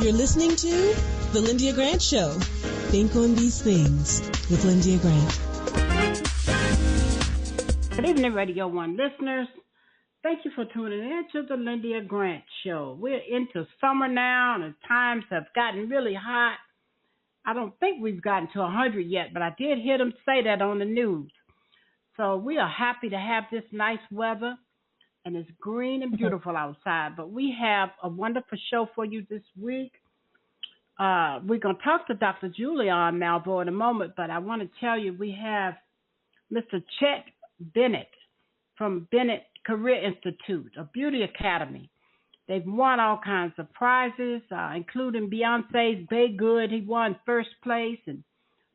You're listening to The Lyndia Grant Show. Think on these things with Lyndia Grant. Good evening, Radio 1 listeners. Thank you for tuning in to The Lyndia Grant Show. We're into summer now, and the times have gotten really hot. I don't think we've gotten to 100 yet, but I did hear them say that on the news. So we are happy to have this nice weather, and it's green and beautiful outside. But we have a wonderful show for you this week. We're going to talk to Dr. Julian Malvo in a moment, but I want to tell you we have Mr. Chet Bennett from Bennett Career Institute, a beauty academy. They've won all kinds of prizes, including Beyonce's Bay Good. He won first place and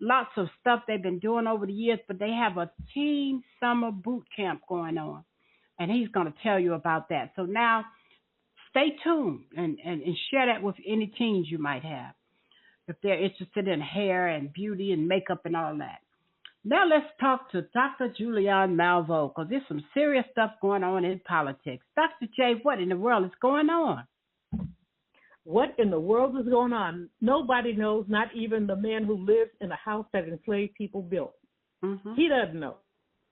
lots of stuff they've been doing over the years, but they have a teen summer boot camp going on, and he's going to tell you about that. So now stay tuned and share that with any teens you might have if they're interested in hair and beauty and makeup and all that. Now let's talk to Dr. Julian Malvo, because there's some serious stuff going on in politics. Dr. J, what in the world is going on? What in the world is going on? Nobody knows, not even the man who lives in a house that enslaved people built. Mm-hmm. He doesn't know,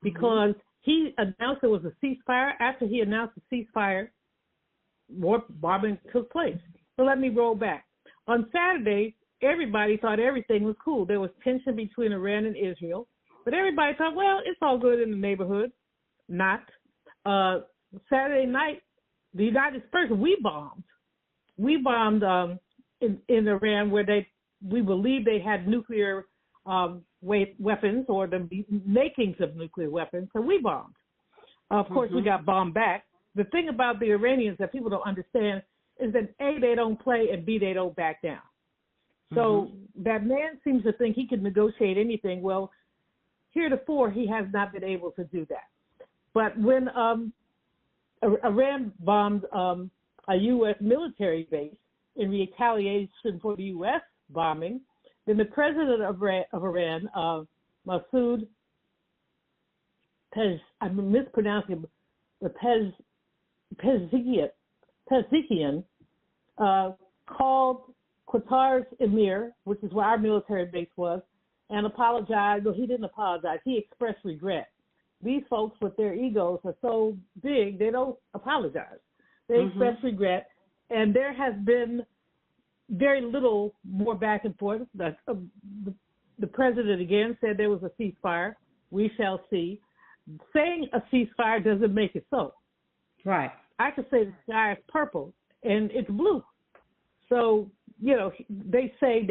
because he announced there was a ceasefire. After he announced the ceasefire, more bombing took place. So let me roll back. On Saturday, everybody thought everything was cool. There was tension between Iran and Israel, but everybody thought, well, it's all good in the neighborhood. Not. Saturday night, the United States, we bombed. We bombed in Iran, where we believe they had nuclear weapons or the makings of nuclear weapons, so we bombed. Of course, we got bombed back. The thing about the Iranians that people don't understand is that A, they don't play, and B, they don't back down. So that man seems to think he can negotiate anything. Well, heretofore, he has not been able to do that. But when Iran bombed a U.S. military base in retaliation for the U.S. bombing, then the president of Iran, Masoud I'm mispronouncing it, Pezeshkian, called Qatar's emir, which is where our military base was, and apologized. Well, he didn't apologize. He expressed regret. These folks with their egos are so big, they don't apologize. They express regret, and there has been very little more back and forth. The president again said there was a ceasefire. We shall see. Saying a ceasefire doesn't make it so. Right. I could say the sky is purple and it's blue. So, they say.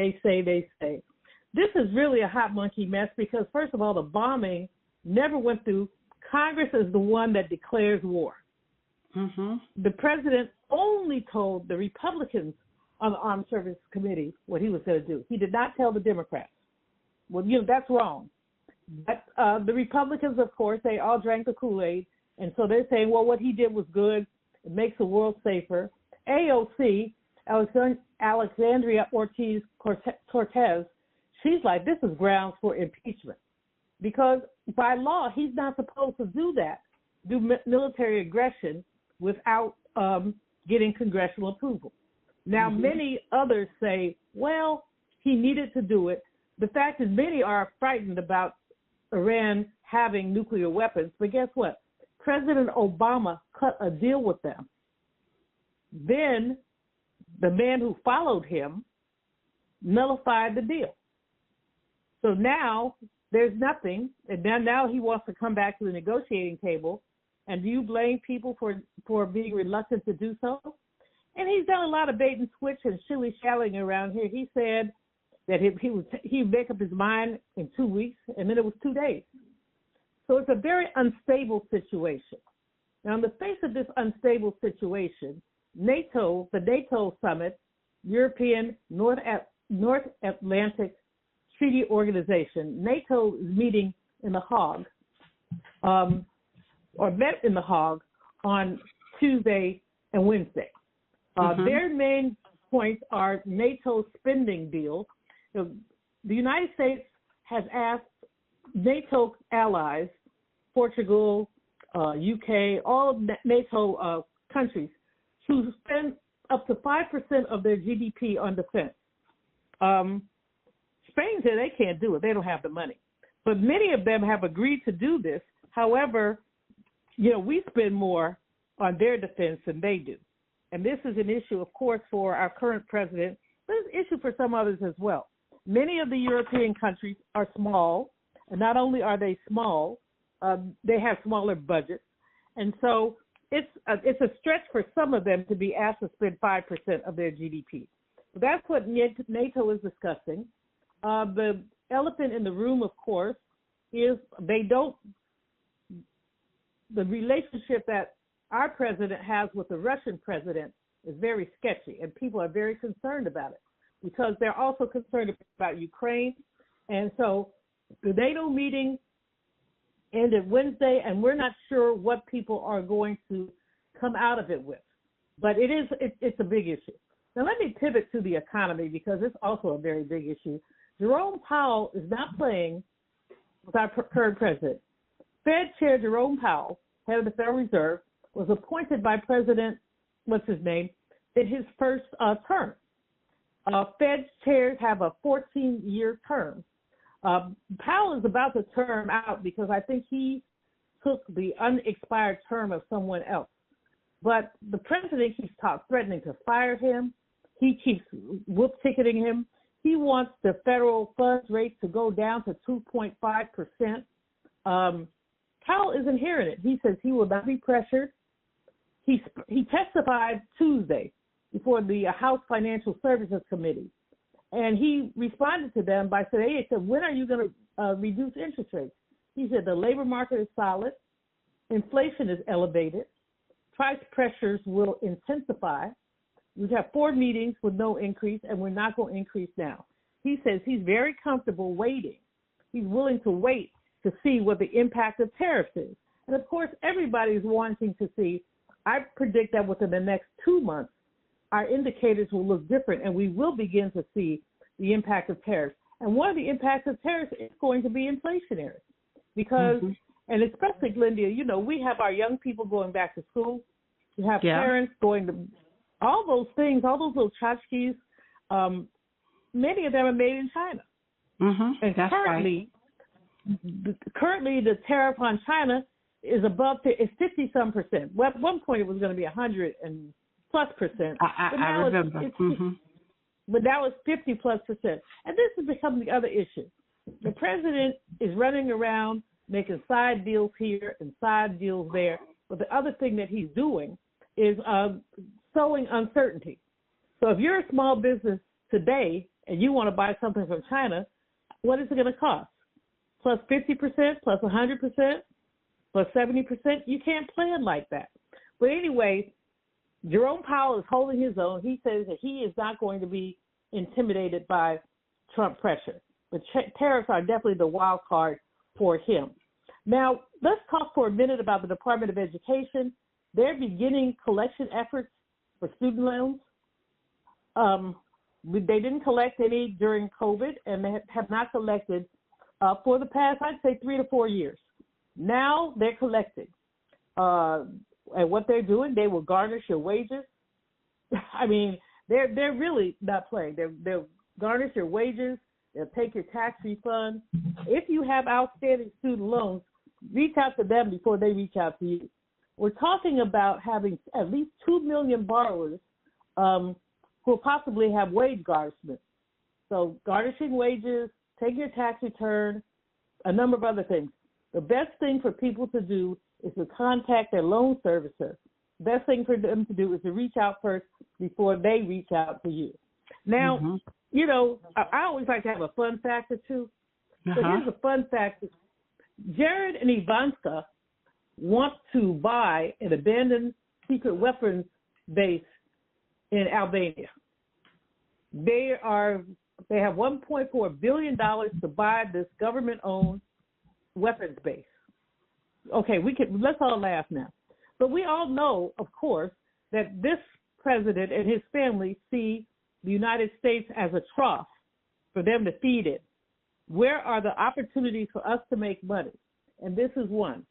This is really a hot monkey mess because, first of all, the bombing never went through. Congress is the one that declares war. The president only told the Republicans on the Armed Services Committee what he was going to do. He did not tell the Democrats. Well, that's wrong. But the Republicans, of course, they all drank the Kool-Aid, and so they're saying, well, what he did was good. It makes the world safer. AOC, Alexandria Cortez, she's like, this is grounds for impeachment. Because by law, he's not supposed to do that, do military aggression without getting congressional approval. Now, many others say, well, he needed to do it. The fact is, many are frightened about Iran having nuclear weapons. But guess what? President Obama cut a deal with them. Then the man who followed him nullified the deal. So now there's nothing, and now he wants to come back to the negotiating table. And do you blame people for being reluctant to do so? And he's done a lot of bait and switch and shilly-shallying around here. He said that he would make up his mind in 2 weeks, and then it was 2 days. So it's a very unstable situation. Now, in the face of this unstable situation, NATO, the NATO summit, European North Atlantic Treaty Organization, NATO is meeting in The Hague, or met in The Hague on Tuesday and Wednesday. Their main points are NATO spending deal. The United States has asked NATO allies, Portugal, UK, all of NATO countries, to spend up to 5% of their GDP on defense. Spain said they can't do it. They don't have the money. But many of them have agreed to do this. However, we spend more on their defense than they do. And this is an issue, of course, for our current president, but it's an issue for some others as well. Many of the European countries are small, and not only are they small, they have smaller budgets. And so it's a stretch for some of them to be asked to spend 5% of their GDP. So that's what NATO is discussing. The elephant in the room, of course, is the relationship that our president has with the Russian president is very sketchy, and people are very concerned about it because they're also concerned about Ukraine. And so the NATO meeting ended Wednesday, and we're not sure what people are going to come out of it with. But it's a big issue. Now let me pivot to the economy because it's also a very big issue. Jerome Powell is not playing with our current president. Fed Chair Jerome Powell, head of the Federal Reserve, was appointed by President, in his first term. Fed chairs have a 14-year term. Powell is about to term out because I think he took the unexpired term of someone else. But the president keeps threatening to fire him. He keeps whoop-ticketing him. He wants the federal funds rate to go down to 2.5%. Powell isn't hearing it. He says he will not be pressured. He testified Tuesday before the House Financial Services Committee, and he responded to them by saying, he said, when are you going to reduce interest rates? He said the labor market is solid, inflation is elevated, price pressures will intensify. We've had 4 meetings with no increase, and we're not going to increase now. He says he's very comfortable waiting. He's willing to wait to see what the impact of tariffs is. And, of course, everybody's wanting to see. I predict that within the next 2 months, our indicators will look different, and we will begin to see the impact of tariffs. And one of the impacts of tariffs is going to be inflationary because, and especially, Lyndia, we have our young people going back to school. We have parents going to all those things, all those little tchotchkes. Many of them are made in China. And that's currently the tariff on China is above, it's 50-some%. Well, at one point it was going to be 100+%. I remember. But now it's 50+%. And this has become the other issue. The president is running around making side deals here and side deals there. But the other thing that he's doing is sowing uncertainty. So if you're a small business today and you want to buy something from China, what is it going to cost? Plus 50%, plus 100%, plus 70%? You can't plan like that. But anyway, Jerome Powell is holding his own. He says that he is not going to be intimidated by Trump pressure. But tariffs are definitely the wild card for him. Now, let's talk for a minute about the Department of Education. They're beginning collection efforts for student loans. They didn't collect any during COVID, and they have not collected for the past, I'd say, 3 to 4 years. Now they're collecting. And what they're doing, they will garnish your wages. I mean, they're really not playing. They'll garnish your wages. They'll take your tax refund. If you have outstanding student loans, reach out to them before they reach out to you. We're talking about having at least 2 million borrowers who will possibly have wage garnishment. So garnishing wages, taking your tax return, a number of other things. The best thing for people to do is to contact their loan servicer. The best thing for them to do is to reach out first before they reach out to you. Now, I always like to have a fun fact or two. But here's a fun fact. Jared and Ivanka want to buy an abandoned secret weapons base in Albania. They have $1.4 billion to buy this government-owned weapons base. Okay, let's all laugh now. But we all know, of course, that this president and his family see the United States as a trough for them to feed it. Where are the opportunities for us to make money? And this is one.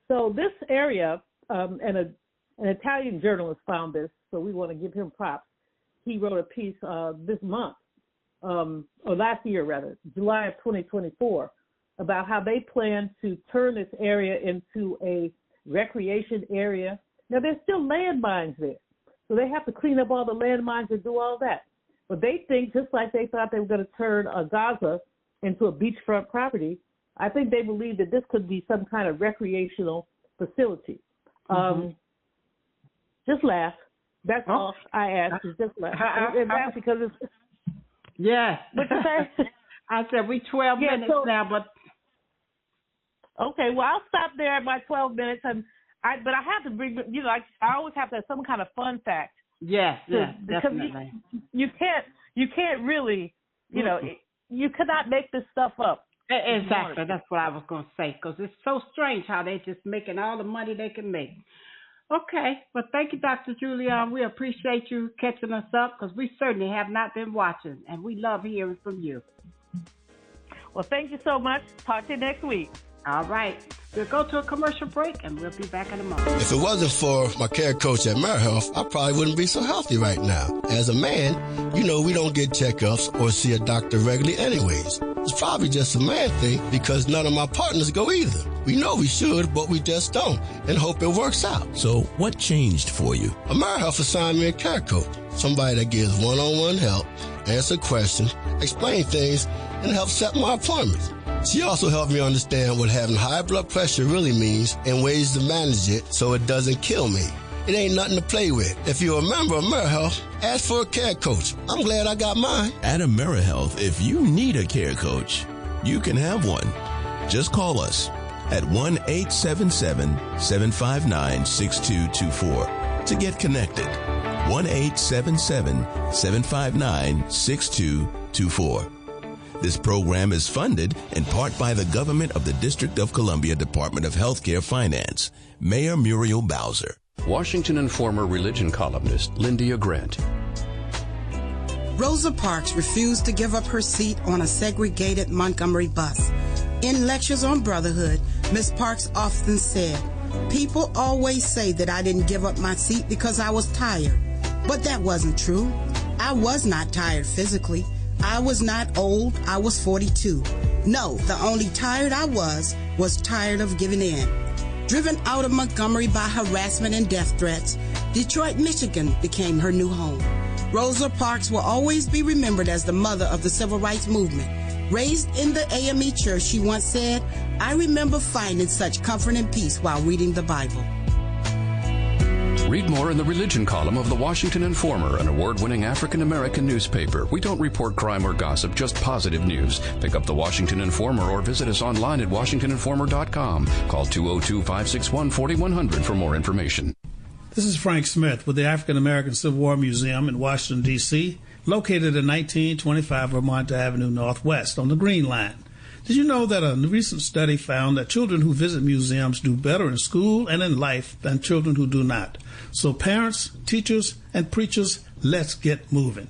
So this area, and an Italian journalist found this, so we want to give him props. he wrote a piece this month, or last year rather, July of 2024, about how they plan to turn this area into a recreation area. Now, there's still landmines there, so they have to clean up all the landmines and do all that. But they think, just like they thought they were going to turn Gaza into a beachfront property, I think they believe that this could be some kind of recreational facility. Just laugh. That's all I ask is just laugh. And laugh because it's... Yeah. What you say? I said we 12 minutes now, but... Okay, well, I'll stop there at my 12 minutes. But I have to bring, I always have to have some kind of fun fact. Yeah, definitely. You can't really, you cannot make this stuff up. Exactly. That's what I was going to say, because it's so strange how they're just making all the money they can make. Okay. Well, thank you, Dr. Julian. We appreciate you catching us up, because we certainly have not been watching, and we love hearing from you. Well, thank you so much. Talk to you next week. All right. We'll go to a commercial break, and we'll be back in a moment. If it wasn't for my care coach at AmeriHealth, I probably wouldn't be so healthy right now. As a man, we don't get checkups or see a doctor regularly anyways. It's probably just a man thing because none of my partners go either. We know we should, but we just don't, and hope it works out. So what changed for you? AmeriHealth assigned me a care coach, somebody that gives one-on-one help, answer questions, explain things, and help set my appointments. She also helped me understand what having high blood pressure really means and ways to manage it so it doesn't kill me. It ain't nothing to play with. If you're a member of AmeriHealth, ask for a care coach. I'm glad I got mine. At AmeriHealth, if you need a care coach, you can have one. Just call us at 1-877-759-6224 to get connected. 1-877-759-6224. This program is funded in part by the government of the District of Columbia Department of Healthcare Finance. Mayor Muriel Bowser. Washington Informer religion columnist Lyndia Grant. Rosa Parks refused to give up her seat on a segregated Montgomery bus. In lectures on brotherhood, Ms. Parks often said, "People always say that I didn't give up my seat because I was tired." But that wasn't true. I was not tired physically. I was not old. I was 42. No, the only tired I was tired of giving in. Driven out of Montgomery by harassment and death threats, Detroit, Michigan became her new home. Rosa Parks will always be remembered as the mother of the civil rights movement. Raised in the AME church, she once said, "I remember finding such comfort and peace while reading the Bible." Read more in the religion column of the Washington Informer, an award-winning African-American newspaper. We don't report crime or gossip, just positive news. Pick up the Washington Informer or visit us online at WashingtonInformer.com. Call 202-561-4100 for more information. This is Frank Smith with the African American Civil War Museum in Washington, D.C., located at 1925 Vermont Avenue Northwest on the Green Line. Did you know that a recent study found that children who visit museums do better in school and in life than children who do not? So parents, teachers, and preachers, let's get moving.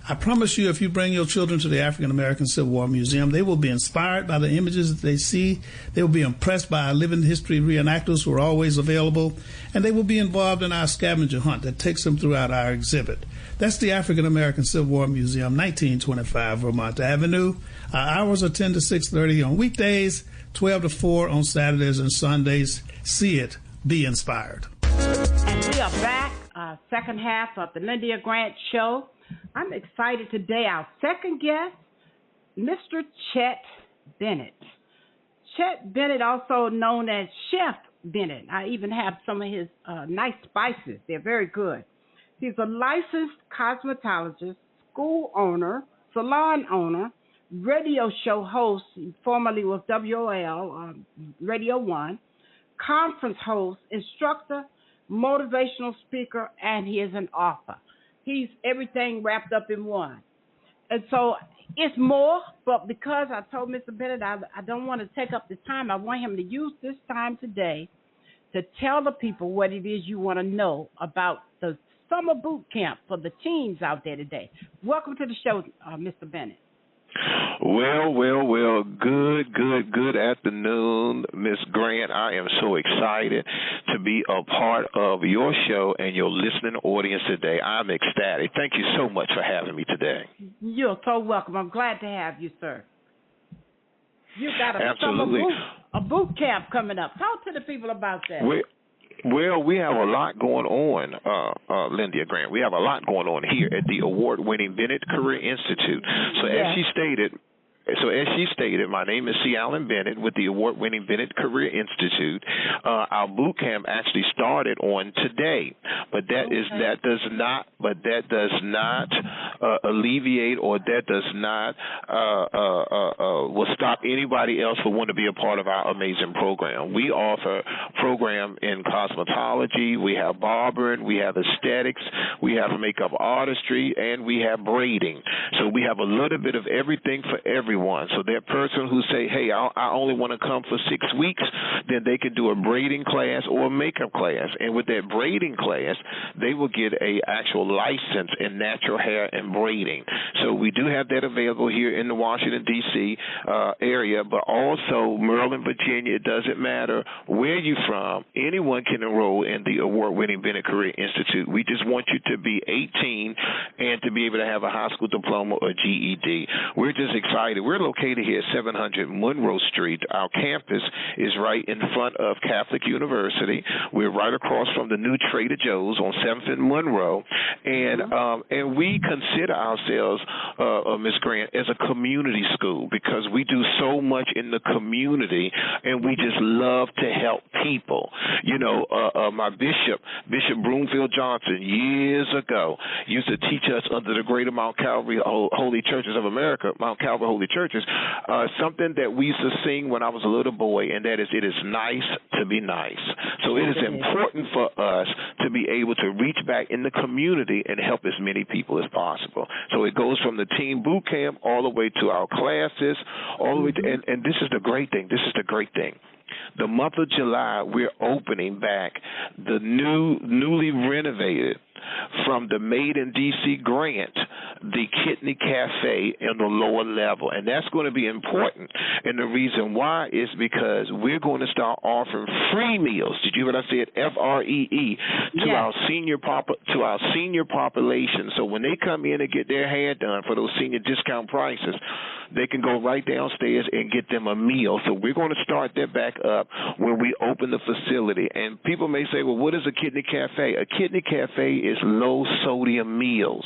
I promise you, if you bring your children to the African American Civil War Museum, they will be inspired by the images that they see. They will be impressed by our living history reenactors who are always available, and they will be involved in our scavenger hunt that takes them throughout our exhibit. That's the African American Civil War Museum, 1925 Vermont Avenue. Our hours are 10 to 6:30 on weekdays, 12 to 4 on Saturdays and Sundays. See it. Be inspired. And we are back, second half of the Lyndia Grant Show. I'm excited today. Our second guest, Mr. Chet Bennett. Chet Bennett, also known as Chef Bennett. I even have some of his nice spices. They're very good. He's a licensed cosmetologist, school owner, salon owner, radio show host, formerly with WOL, Radio 1, conference host, instructor, motivational speaker, and he is an author. He's everything wrapped up in one. And so it's more, but because I told Mr. Bennett I don't want to take up the time, I want him to use this time today to tell the people what it is you want to know about the summer boot camp for the teens out there today. Welcome to the show, Mr. Bennett. Well. Good afternoon, Miss Grant. I am so excited to be a part of your show and your listening audience today. I'm ecstatic. Thank you so much for having me today. You're so welcome. I'm glad to have you, sir. You got a boot camp coming up. Talk to the people about that. Well, we have a lot going on, Lyndia Grant. We have a lot going on here at the award-winning Bennett Career Institute. So as she stated, my name is C. Allen Bennett with the award-winning Bennett Career Institute. Our boot camp actually started on today, but that does not alleviate, or that does not will stop anybody else who want to be a part of our amazing program. We offer program in cosmetology, we have barbering, we have aesthetics, we have makeup artistry, and we have braiding. So we have a little bit of everything for everyone. So that person who say, hey, I only want to come for 6 weeks, then they can do a braiding class or a makeup class. And with that braiding class, they will get a actual license in natural hair and braiding. So we do have that available here in the Washington, D.C. Area, but also Maryland, Virginia. It doesn't matter where you're from. Anyone can enroll in the award-winning Bennett Career Institute. We just want you to be 18 and to be able to have a high school diploma or GED. We're just excited. We're located here at 700 Monroe Street. Our campus is right in front of Catholic University. We're right across from the new Trader Joe's on 7th and Monroe. And we consider ourselves, Ms. Grant, as a community school because we do so much in the community, and we just love to help people. You know, my Bishop Broomfield Johnson, years ago, used to teach us under the Greater Mount Calvary Holy Churches of America, Mount Calvary Holy Churches, something that we used to sing when I was a little boy, and that is, it is nice to be nice. So it is important for us to be able to reach back in the community and help as many people as possible. So it goes from the teen boot camp all the way to our classes, all the way to, and this is the great thing. The month of July, we're opening back the newly renovated from the Made in D.C. grant, the Kidney Cafe in the lower level. And that's going to be important. And the reason why is because we're going to start offering free meals. Did you hear what I said? FREE to our senior population. So when they come in and get their hair done for those senior discount prices, they can go right downstairs and get them a meal. So we're going to start that back up when we open the facility. And people may say, well, what is a Kidney Cafe? A Kidney Cafe is low-sodium meals.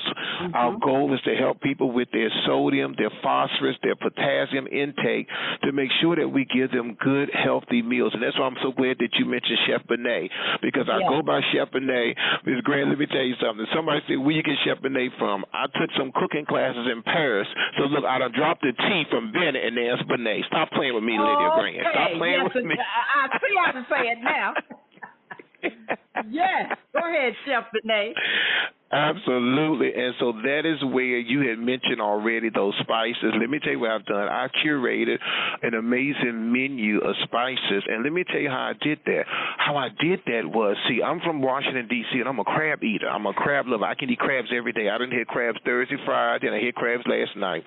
Our goal is to help people with their sodium, their phosphorus, their potassium intake to make sure that we give them good, healthy meals. And that's why I'm so glad that you mentioned Chef Bennett, because I go by Chef Bennett. Ms. Grant, let me tell you something. Somebody said, where you get Chef Bennett from? I took some cooking classes in Paris. So, look, I done dropped the T from Bennett, and there's Bennett. Stop playing with me, Lyndia Grant. Stop playing with me. I see how to say it now. Yes. Go ahead, Chef Bennett. Absolutely. And so that is where you had mentioned already those spices. Let me tell you what I've done. I curated an amazing menu of spices, and let me tell you how I did that. How I did that was, see, I'm from Washington, D.C., and I'm a crab eater. I'm a crab lover. I can eat crabs every day. I didn't hit crabs Thursday, Friday, and I hit crabs last night.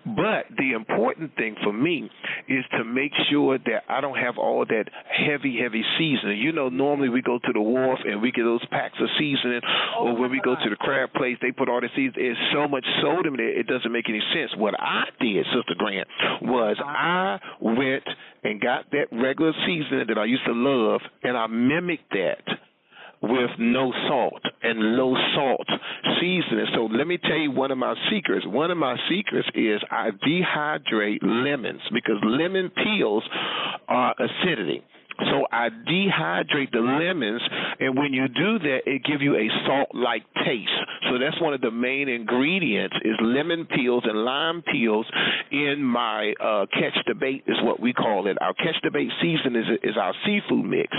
But the important thing for me is to make sure that I don't have all that heavy seasoning. You know, normally we go to the wharf and we get those packs of seasoning, or when we go to the crab place, they put all the seeds. There's so much sodium there, it doesn't make any sense. What I did, Sister Grant, was I went and got that regular seasoning that I used to love, and I mimicked that with no salt and low salt seasoning. So let me tell you one of my secrets. One of my secrets is I dehydrate lemons, because lemon peels are acidity. So I dehydrate the lemons, and when you do that, it gives you a salt-like taste. So that's one of the main ingredients is lemon peels and lime peels in my catch the bait is what we call it. Our catch the bait season is our seafood mix,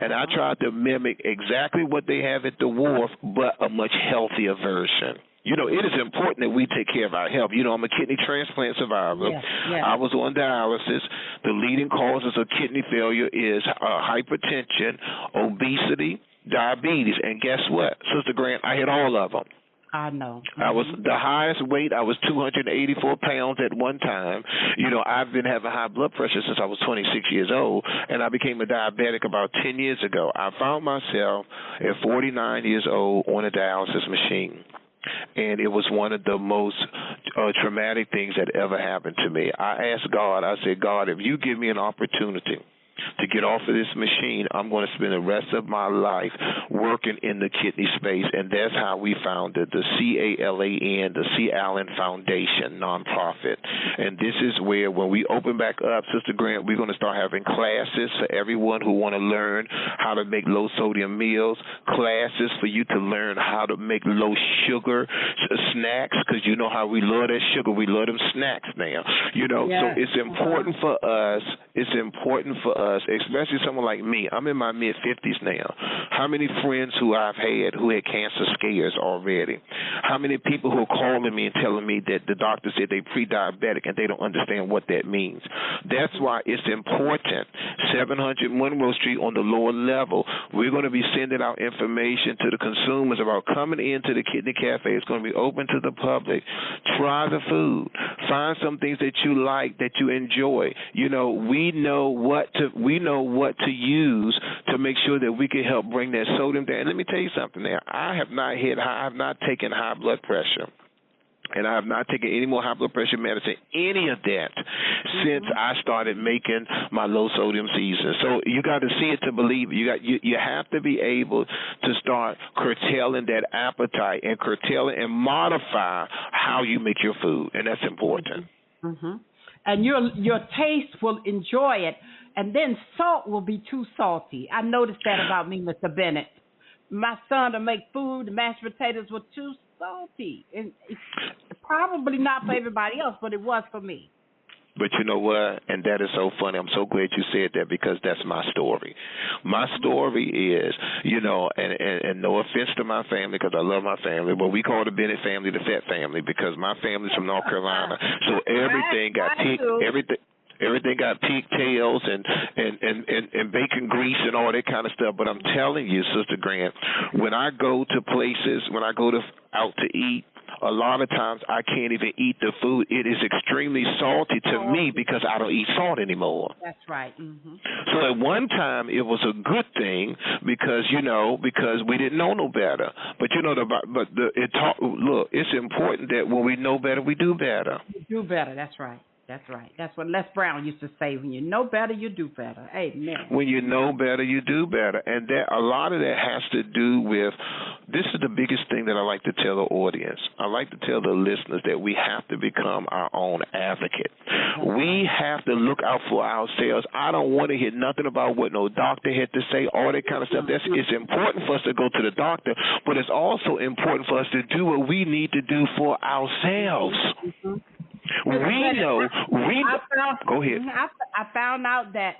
and I tried to mimic exactly what they have at the wharf, but a much healthier version. You know, it is important that we take care of our health. You know, I'm a kidney transplant survivor. I was on dialysis. The leading causes of kidney failure is hypertension, obesity, diabetes. And guess what, Sister Grant? I had all of them. I know. I was the highest weight. I was 284 pounds at one time. I've been having high blood pressure since I was 26 years old, and I became a diabetic about 10 years ago. I found myself at 49 years old on a dialysis machine. And it was one of the most traumatic things that ever happened to me. I asked God, I said, God, if you give me an opportunity to get off of this machine, I'm going to spend the rest of my life working in the kidney space. And that's how we founded the CALAN, the C. Allen Foundation nonprofit. And this is where, when we open back up, Sister Grant, we're going to start having classes for everyone who want to learn how to make low-sodium meals, classes for you to learn how to make low-sugar snacks, because you know how we love that sugar. We love them snacks now. So it's important for us. It's important for us, especially someone like me. I'm in my mid-50s now. How many friends who I've had who had cancer scares already? How many people who are calling me and telling me that the doctor said they pre-diabetic and they don't understand what that means? That's why it's important. 700 Monroe Street on the lower level, we're going to be sending out information to the consumers about coming into the Kidney Cafe. It's going to be open to the public. Try the food. Find some things that you like, that you enjoy. We know what to use to make sure that we can help bring that sodium down. And let me tell you something now. I have not taken high blood pressure. And I have not taken any more high blood pressure medicine, any of that, since I started making my low sodium season. So you got to see it to believe it. You have to be able to start curtailing that appetite and curtailing and modify how you make your food, and that's important. Mm-hmm. And your taste will enjoy it, and then salt will be too salty. I noticed that about me, Mr. Bennett. My son to make food, the mashed potatoes were too salty, and it's probably not for everybody else, but it was for me. But you know what? And that is so funny. I'm so glad you said that, because that's my story. My story is, and no offense to my family, because I love my family, but we call the Bennett family the fat family, because my family's from North Carolina. So everything got pigtails and bacon grease and all that kind of stuff. But I'm telling you, Sister Grant, when I go to places, when I go out to eat, a lot of times I can't even eat the food. It is extremely salty to me because I don't eat salt anymore. That's right. Mm-hmm. So at one time it was a good thing because we didn't know no better. But look, it's important that when we know better, we do better. You do better. That's right. That's right. That's what Les Brown used to say. When you know better, you do better. Amen. When you know better, you do better. And that a lot of that has to do with, this is the biggest thing that I like to tell the audience. I like to tell the listeners that we have to become our own advocate. We have to look out for ourselves. I don't want to hear nothing about what no doctor had to say, all that kind of stuff. It's important for us to go to the doctor, but it's also important for us to do what we need to do for ourselves. Mm-hmm. Go ahead. I found out that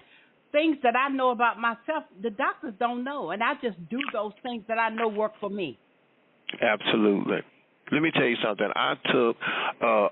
things that I know about myself, the doctors don't know, and I just do those things that I know work for me. Absolutely. Let me tell you something. I took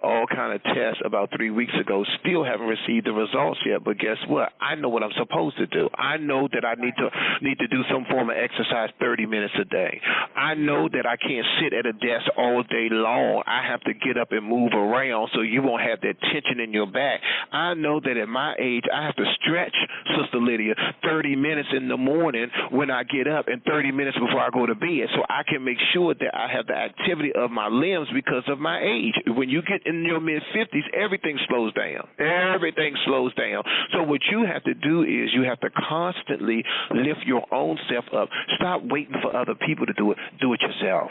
all kind of tests about 3 weeks ago. Still haven't received the results yet. But guess what? I know what I'm supposed to do. I know that I need to do some form of exercise 30 minutes a day. I know that I can't sit at a desk all day long. I have to get up and move around so you won't have that tension in your back. I know that at my age I have to stretch, Sister Lydia, 30 minutes in the morning when I get up and 30 minutes before I go to bed, so I can make sure that I have the activity of my limbs because of my age. When you get in your mid-50s, everything slows down. Everything slows down. So what you have to do is you have to constantly lift your own self up. Stop waiting for other people to do it. Do it yourself.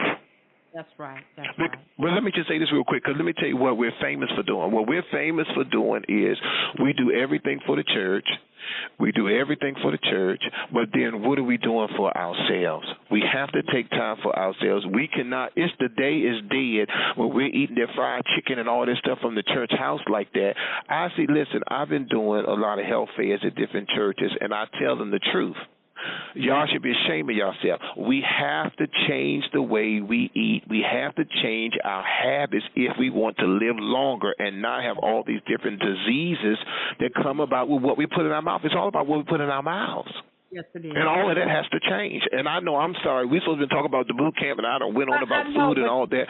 That's right. Well, let me just say this real quick, because let me tell you what we're famous for doing. What we're famous for doing is we do everything for the church. We do everything for the church, but then what are we doing for ourselves? We have to take time for ourselves. We cannot, the day is dead when we're eating that fried chicken and all this stuff from the church house like that. Listen, I've been doing a lot of health fairs at different churches, and I tell them the truth. Y'all should be ashamed of yourself. We have to change the way we eat. We have to change our habits if we want to live longer and not have all these different diseases that come about with what we put in our mouth. It's all about what we put in our mouths. Yes, it is. And all of that has to change. And I know, I'm sorry, we're supposed to be talking about the boot camp, and I don't went on about food and all that.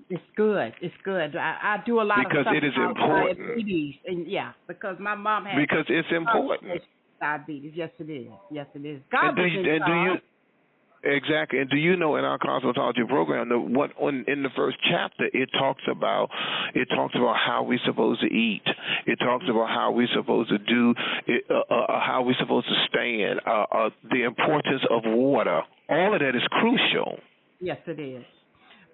It's good. It's good. I do a lot because of stuff it is about important. diabetes, and because my mom had because it's important. Diabetes. Yes, it is. Yes, it is. Exactly. And do you know in our cosmetology program, in the first chapter, it talks about how we're supposed to eat. It talks about how we're supposed to do, how we're supposed to stand, the importance of water. All of that is crucial. Yes, it is.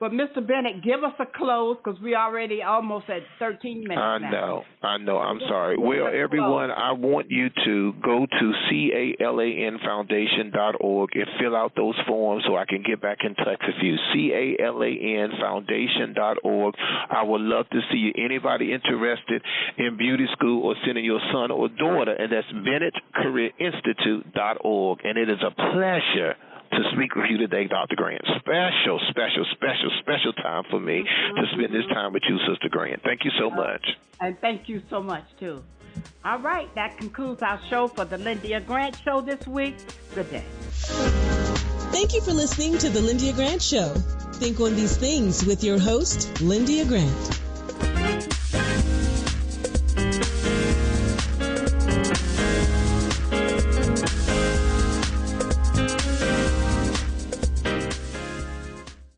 But, Mr. Bennett, give us a close because we're already almost at 13 minutes now. I know. I'm sorry. Well, everyone, I want you to go to CALANfoundation.org and fill out those forms so I can get back in touch with you. CALANfoundation.org. I would love to see you. Anybody interested in beauty school or sending your son or daughter, and that's BennettCareerInstitute.org. And it is a pleasure to speak with you today, Dr. Grant. Special time for me to spend this time with you, Sister Grant. Thank you so much. And thank you so much, too. All right, that concludes our show for the Lyndia Grant Show this week. Good day. Thank you for listening to the Lyndia Grant Show. Think on these things with your host, Lyndia Grant.